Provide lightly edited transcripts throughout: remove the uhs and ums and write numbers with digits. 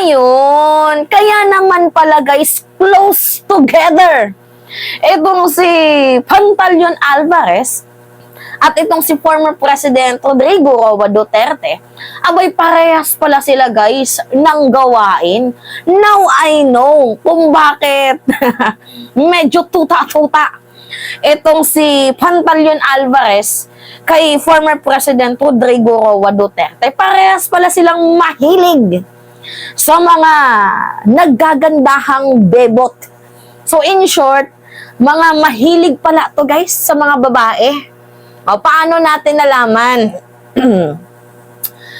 ngayon, kaya naman pala guys, close together. Itong si Pantaleon Alvarez at itong si former President Rodrigo Roa Duterte, abay parehas pala sila guys ng gawain. Now I know kung bakit medyo tuta-tuta itong si Pantaleon Alvarez kay former President Rodrigo Roa Duterte. Parehas pala silang mahilig sa mga naggagandahang bebot. So in short, mga mahilig pala to guys sa mga babae. O, paano natin nalaman?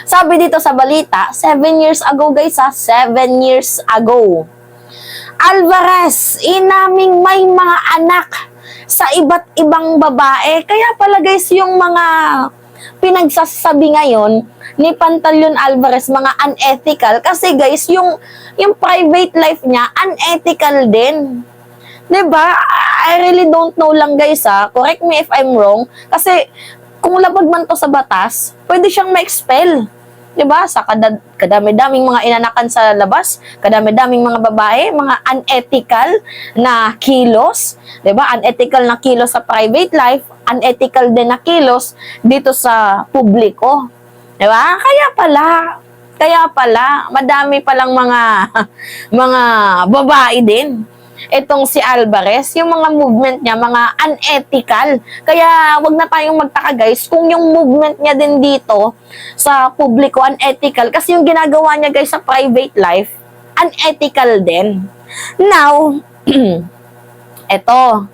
Sabi dito sa balita, 7 years ago guys 7 years ago, Alvarez, inaming may mga anak sa iba't ibang babae. Kaya pala guys, yung mga pinagsasabi ngayon ni Pantaleon Alvarez, mga unethical. Kasi guys, yung private life niya, unethical din. Diba? I really don't know lang guys correct me if I'm wrong. Kasi kung labag man to sa batas, pwede siyang ma-expel. Diba? Sa kadami-daming mga inanakan sa labas, kadami-daming mga babae, mga unethical na kilos. Diba? Unethical na kilos sa private life, unethical din na kilos dito sa publiko. Diba? Kaya pala, madami palang mga babae din itong si Alvarez, yung mga movement niya, mga unethical. Kaya wag na tayong magtaka guys kung yung movement niya din dito sa publiko unethical, kasi yung ginagawa niya guys sa private life, unethical din. Now, eto.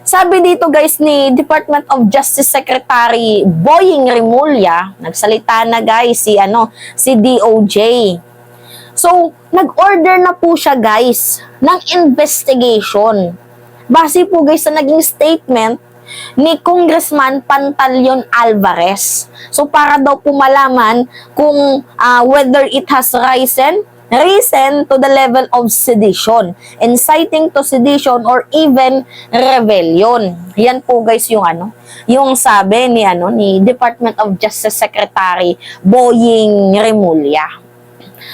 Sabi dito guys ni Department of Justice Secretary Boying Remulla, nagsalita na guys si DOJ. So, nag-order na po siya guys ng investigation. Base po guys sa naging statement ni Congressman Pantaleon Alvarez. So, para daw po malaman kung whether it has risen to the level of sedition, inciting to sedition or even rebellion. Yan po guys yung sabi ni Department of Justice Secretary Boying Remulla.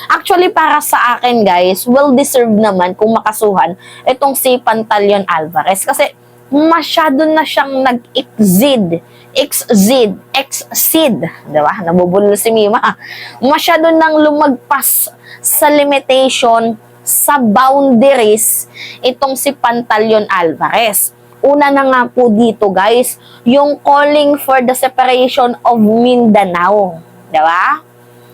Actually, para sa akin guys, well-deserved naman kung makasuhan itong si Pantaleon Alvarez. Kasi masyado na siyang exceed, diba? Nabubulol si Mima. Masyado nang lumagpas sa limitation, sa boundaries, itong si Pantaleon Alvarez. Una na nga po dito guys, yung calling for the separation of Mindanao. Diba?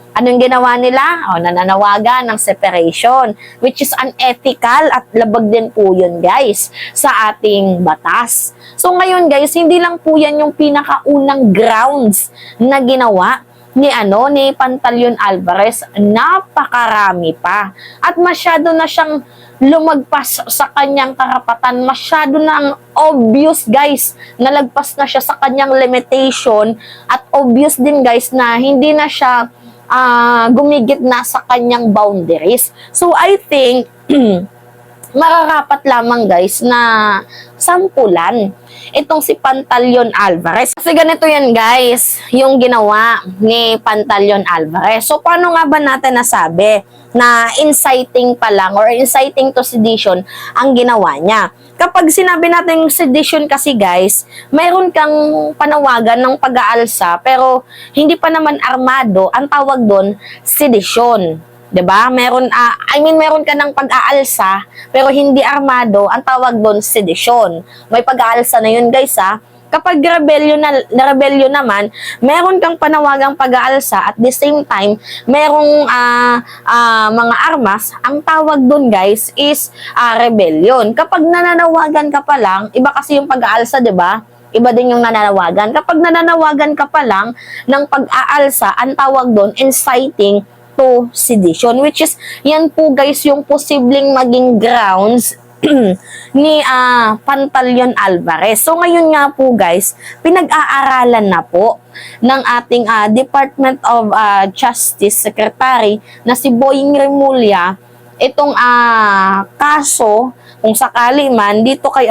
Anong ginawa nila? Nananawagan ng separation, which is unethical at labag din po yun guys sa ating batas. So ngayon guys, hindi lang po yan yung pinakaunang grounds na ginawa ni Pantaleon Alvarez. Napakarami pa. At masyado na siyang lumagpas sa kanyang karapatan. Masyado na obvious guys, nalagpas na siya sa kanyang limitation, at obvious din guys na hindi na siya gumigit na sa kanyang boundaries. So, I think, mararapat lamang guys na sampulan itong si Pantaleon Alvarez. Kasi ganito yan guys, yung ginawa ni Pantaleon Alvarez. So, paano nga ba natin nasabi na inciting pa lang or inciting to sedition ang ginawa niya? Kapag sinabi natin sedition kasi guys, mayroon kang panawagan ng pag-aalsa pero hindi pa naman armado, ang tawag doon sedition. 'Di ba? Meron ka ng pag-aalsa pero hindi armado, ang tawag doon sedition. May pag-aalsa na 'yun guys Kapag rebellion naman, meron kang panawagang pag-aalsa at the same time, merong mga armas, ang tawag doon guys is rebellion. Kapag nananawagan ka pa lang, iba kasi yung pag-aalsa, 'di ba? Iba din yung nananawagan. Kapag nananawagan ka pa lang ng pag-aalsa, ang tawag doon inciting to sedition, which is yan po guys yung posibleng maging grounds ni Pantaleon Alvarez. So ngayon nga po guys, pinag-aaralan na po ng ating Department of Justice Secretary na si Boying Remulla itong kaso kung sakali man dito kay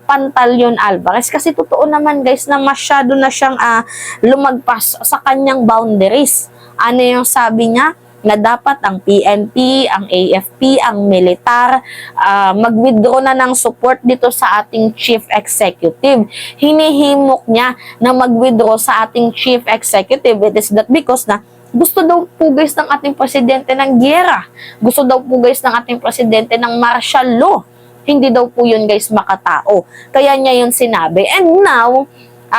Pantaleon Alvarez, kasi totoo naman guys na masyado na siyang lumagpas sa kanyang boundaries. Ano yung sabi niya? na dapat ang PNP, ang AFP, ang militar mag-withdraw na ng support dito sa ating Chief Executive. Hinihimok niya na mag-withdraw sa ating Chief Executive. It is that because na gusto daw po guys ng ating presidente ng giyera. Gusto daw po guys ng ating presidente ng martial law. Hindi daw po yun guys makatao. Kaya niya yun sinabi. And now,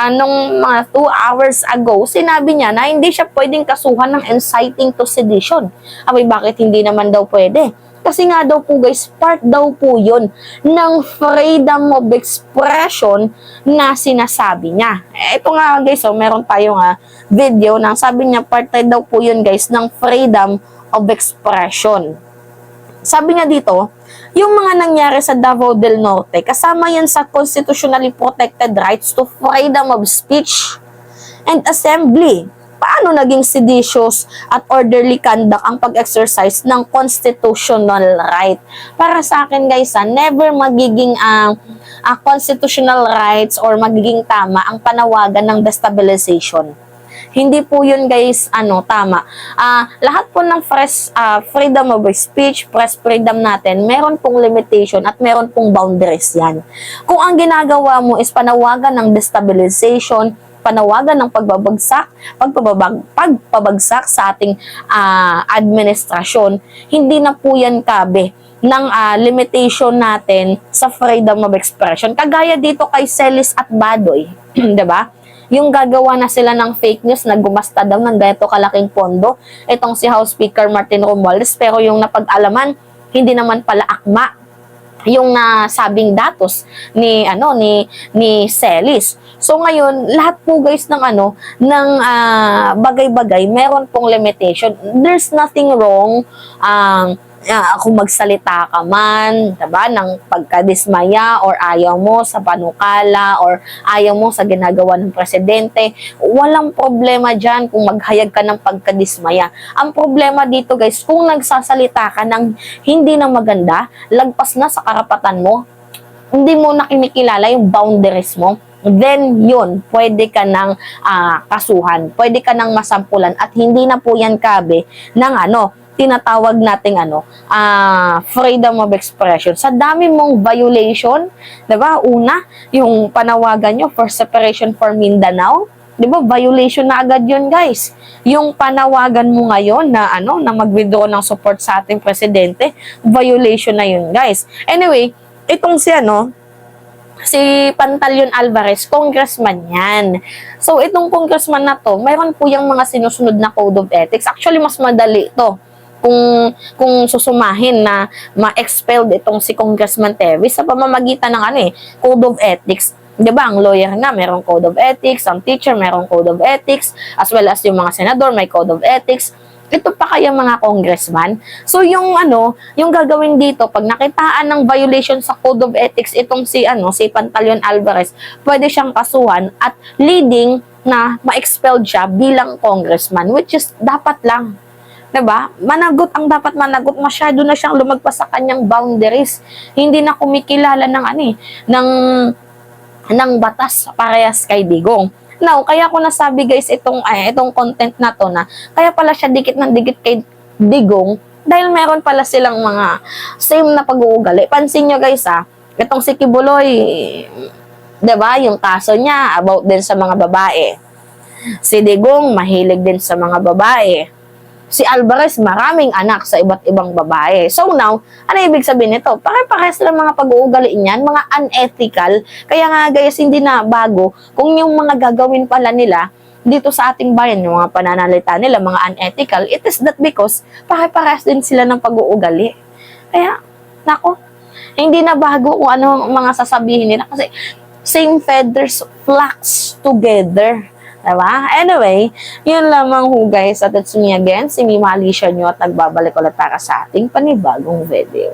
nung mga 2 hours ago, sinabi niya na hindi siya pwedeng kasuhan ng inciting to sedition. Abay, bakit hindi naman daw pwede? Kasi nga daw po guys, part daw po yun ng freedom of expression na sinasabi niya. Ito nga guys, meron tayong video na sabi niya, part daw po yun guys ng freedom of expression. Sabi niya dito, yung mga nangyari sa Davao del Norte, kasama yan sa constitutionally protected rights to freedom of speech and assembly. Paano naging seditious at orderly conduct ang pag-exercise ng constitutional right? Para sa akin guys, never magiging constitutional rights or magiging tama ang panawagan ng destabilization. Hindi po yun guys, tama. Lahat po ng freedom of speech, press freedom natin, meron pong limitation at meron pong boundaries yan. Kung ang ginagawa mo is panawagan ng destabilization, panawagan ng pagpabagsak sa ating administrasyon, hindi na po yan kabe ng limitation natin sa freedom of expression. Kagaya dito kay Celis at Badoy, 'di ba? Yung gagawa na sila ng fake news na gumasta daw ng ganito kalaking pondo itong si House Speaker Martin Romualdez, pero yung napag-alaman hindi naman pala akma yung nasabing datos ni Celis. So ngayon, lahat po guys ng bagay-bagay meron pong limitation. There's nothing wrong kung magsalita ka man, diba, ng pagkadismaya or ayaw mo sa panukala or ayaw mo sa ginagawa ng presidente, walang problema dyan kung maghayag ka ng pagkadismaya. Ang problema dito guys, kung nagsasalita ka ng hindi na maganda, lagpas na sa karapatan mo, hindi mo na kinikilala yung boundaries mo, then yun, pwede ka ng kasuhan, pwede ka ng masampulan at hindi na po yan kabe ng tinatawag nating freedom of expression. Sa dami mong violation, 'di ba? Una, yung panawagan nyo for separation for Mindanao, 'di ba? Violation na agad 'yun, guys. Yung panawagan mo ngayon na na mag-withdraw ng support sa ating presidente, violation na 'yun, guys. Anyway, itong si Pantaleon Alvarez, congressman yan. So, itong congressman na to, mayroon po yung mga sinusunod na code of ethics. Actually, mas madali to kung susumahin na ma-expelled itong si Congressman Tevis sa pamamagitan ng code of ethics. 'Di ba? Ang lawyer nga merong code of ethics, ang teacher merong code of ethics, as well as yung mga senador may code of ethics. Ito pa kaya mga congressman. So yung yung gagawin dito pag nakitaan ng violation sa code of ethics itong si Pantaleon Alvarez, pwede siyang kasuhan at leading na ma-expelled siya bilang congressman, which is dapat lang. 'Di ba? Managot ang dapat managot, masyado na siyang lumagpas sa kanyang boundaries. Hindi na kumikilala ng batas parehas kay Digong. Now, kaya ko nasabi guys itong content na to na kaya pala siya dikit ng dikit kay Digong dahil meron pala silang mga same na pag-uugali. Pansin nyo guys itong si Kibuloy, 'di ba? Yung kaso niya about din sa mga babae. Si Digong mahilig din sa mga babae. Si Alvarez, maraming anak sa iba't ibang babae. So now, ano ibig sabihin nito? Pare-parehas lang mga pag-uugali niyan, mga unethical. Kaya nga guys, hindi na bago kung yung mga gagawin pala nila dito sa ating bayan, yung mga pananalita nila, mga unethical, it is that because pare-parehas din sila ng pag-uugali. Kaya, nako, hindi na bago kung ano mga sasabihin nila. Kasi, same feathers flocks together. Diba? Anyway, yun lamang ho guys. At it's me again, si Mima Alicia nyo at nagbabalik ulit para sa ating panibagong video.